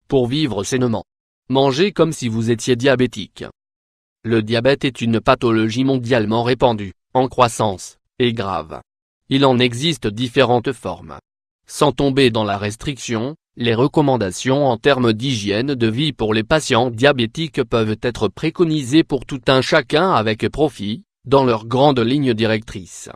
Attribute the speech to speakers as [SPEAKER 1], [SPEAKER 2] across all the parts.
[SPEAKER 1] pour vivre sainement. Mangez comme si vous étiez diabétique. Le diabète est une pathologie mondialement répandue, en croissance, et grave. Il en existe différentes formes. Sans tomber dans la restriction, les recommandations en termes d'hygiène de vie pour les patients diabétiques peuvent être préconisées pour tout un chacun avec profit, dans leurs grandes lignes directrices.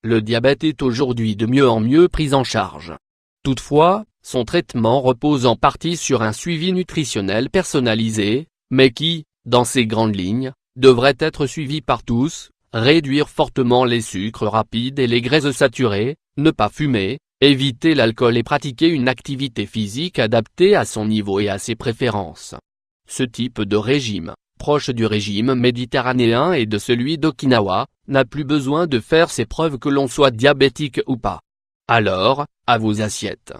[SPEAKER 1] Le diabète est aujourd'hui de mieux en mieux pris en charge. Toutefois, son traitement repose en partie sur un suivi nutritionnel personnalisé, mais qui, dans ses grandes lignes, devrait être suivi par tous. Réduire fortement les sucres rapides et les graisses saturées, ne pas fumer, éviter l'alcool et pratiquer une activité physique adaptée à son niveau et à ses préférences. Ce type de régime, proche du régime méditerranéen et de celui d'Okinawa, n'a plus besoin de faire ses preuves que l'on soit diabétique ou pas. Alors, à vos assiettes.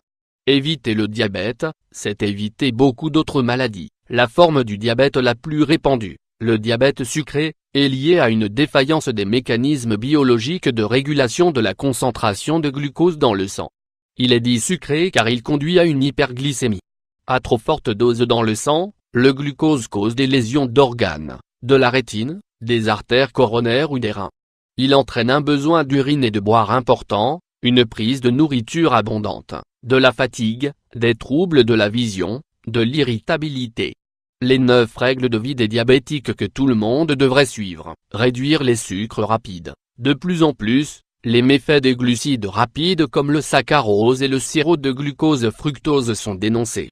[SPEAKER 1] Éviter le diabète, c'est éviter beaucoup d'autres maladies. La forme du diabète la plus répandue, le diabète sucré, est lié à une défaillance des mécanismes biologiques de régulation de la concentration de glucose dans le sang. Il est dit sucré car il conduit à une hyperglycémie. À trop forte dose dans le sang, le glucose cause des lésions d'organes, de la rétine, des artères coronaires ou des reins. Il entraîne un besoin d'urine et de boire important, une prise de nourriture abondante, de la fatigue, des troubles de la vision, de l'irritabilité. Les 9 règles de vie des diabétiques que tout le monde devrait suivre. Réduire les sucres rapides. De plus en plus, les méfaits des glucides rapides comme le saccharose et le sirop de glucose fructose sont dénoncés.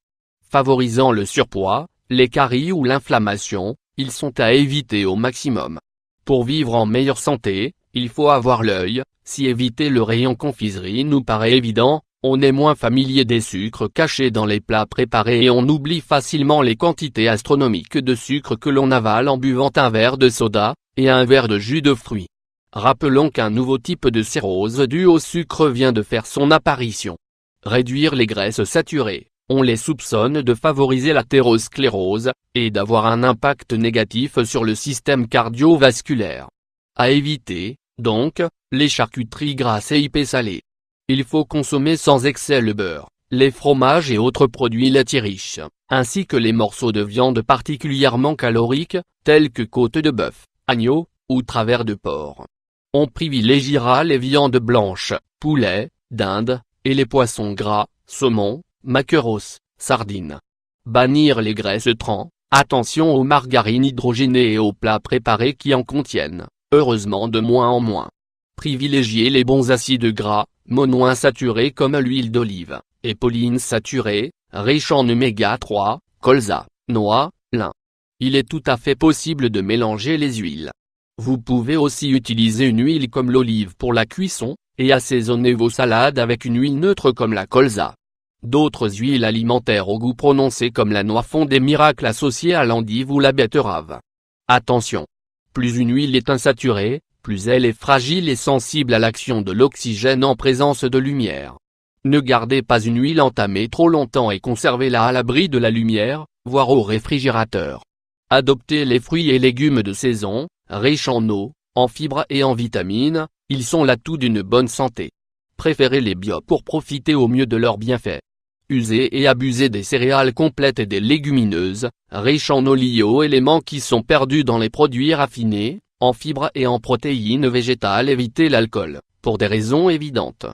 [SPEAKER 1] Favorisant le surpoids, les caries ou l'inflammation, ils sont à éviter au maximum. Pour vivre en meilleure santé, il faut avoir l'œil. Si éviter le rayon confiserie nous paraît évident, on est moins familier des sucres cachés dans les plats préparés et on oublie facilement les quantités astronomiques de sucre que l'on avale en buvant un verre de soda, et un verre de jus de fruits. Rappelons qu'un nouveau type de cirrhose due au sucre vient de faire son apparition. Réduire les graisses saturées, on les soupçonne de favoriser l'athérosclérose, et d'avoir un impact négatif sur le système cardiovasculaire. À éviter, donc, les charcuteries grasses et épais salées. Il faut consommer sans excès le beurre, les fromages et autres produits laitiers riches, ainsi que les morceaux de viande particulièrement caloriques, tels que côte de bœuf, agneau, ou travers de porc. On privilégiera les viandes blanches, poulet, dinde, et les poissons gras, saumon, maquereau, sardines. Bannir les graisses trans, attention aux margarines hydrogénées et aux plats préparés qui en contiennent, heureusement de moins en moins. Privilégier les bons acides gras, monoinsaturés comme l'huile d'olive, et polyinsaturés, riches en oméga 3, colza, noix, lin. Il est tout à fait possible de mélanger les huiles. Vous pouvez aussi utiliser une huile comme l'olive pour la cuisson, et assaisonner vos salades avec une huile neutre comme la colza. D'autres huiles alimentaires au goût prononcé comme la noix font des miracles associés à l'endive ou la betterave. Attention! Plus une huile est insaturée, plus elle est fragile et sensible à l'action de l'oxygène en présence de lumière. Ne gardez pas une huile entamée trop longtemps et conservez-la à l'abri de la lumière, voire au réfrigérateur. Adoptez les fruits et légumes de saison, riches en eau, en fibres et en vitamines, ils sont l'atout d'une bonne santé. Préférez les bio pour profiter au mieux de leurs bienfaits. Usez et abusez des céréales complètes et des légumineuses, riches en oligo-éléments qui sont perdus dans les produits raffinés, en fibres et en protéines végétales. Évitez l'alcool, pour des raisons évidentes.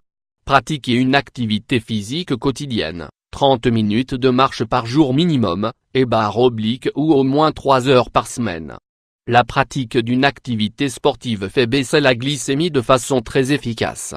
[SPEAKER 1] Pratiquez une activité physique quotidienne, 30 minutes de marche par jour minimum, et barre oblique ou au moins 3 heures par semaine. La pratique d'une activité sportive fait baisser la glycémie de façon très efficace.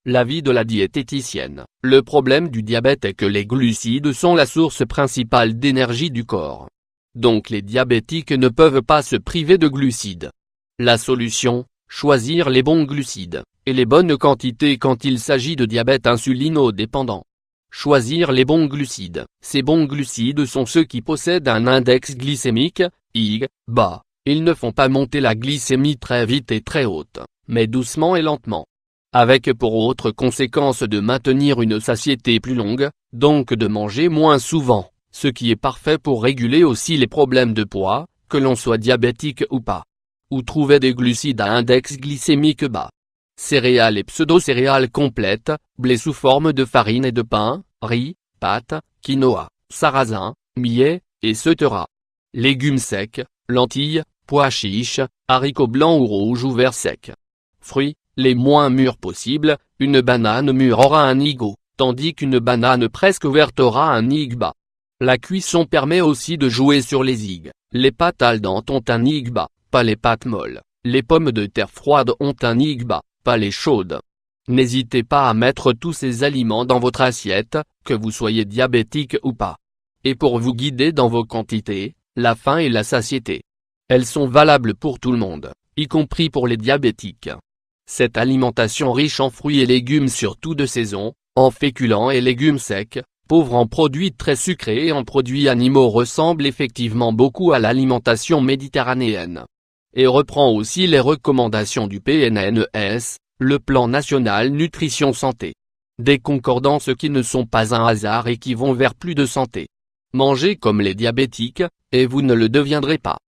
[SPEAKER 1] L'avis de la diététicienne, le problème du diabète est que les glucides sont la source principale d'énergie du corps. Donc les diabétiques ne peuvent pas se priver de glucides. La solution, choisir les bons glucides, et les bonnes quantités quand il s'agit de diabète insulino-dépendant. Choisir les bons glucides. Ces bons glucides sont ceux qui possèdent un index glycémique, IG, bas. Ils ne font pas monter la glycémie très vite et très haute, mais doucement et lentement. Avec pour autre conséquence de maintenir une satiété plus longue, donc de manger moins souvent, ce qui est parfait pour réguler aussi les problèmes de poids, que l'on soit diabétique ou pas. Ou trouver des glucides à index glycémique bas. Céréales et pseudo-céréales complètes, blé sous forme de farine et de pain, riz, pâtes, quinoa, sarrasin, millet, et seutera. Légumes secs, lentilles, pois chiches, haricots blancs ou rouges ou verts secs. Fruits, les moins mûrs possibles, une banane mûre aura un higo, tandis qu'une banane presque verte aura un higue bas. La cuisson permet aussi de jouer sur les higues. Les pâtes al dente ont un higue bas, pas les pâtes molles. Les pommes de terre froides ont un higue bas, pas les chaudes. N'hésitez pas à mettre tous ces aliments dans votre assiette, que vous soyez diabétique ou pas. Et pour vous guider dans vos quantités, la faim et la satiété. Elles sont valables pour tout le monde, y compris pour les diabétiques. Cette alimentation riche en fruits et légumes surtout de saison, en féculents et légumes secs, pauvre en produits très sucrés et en produits animaux ressemble effectivement beaucoup à l'alimentation méditerranéenne. Et reprend aussi les recommandations du PNNES, le Plan National Nutrition Santé. Des concordances qui ne sont pas un hasard et qui vont vers plus de santé. Mangez comme les diabétiques, et vous ne le deviendrez pas.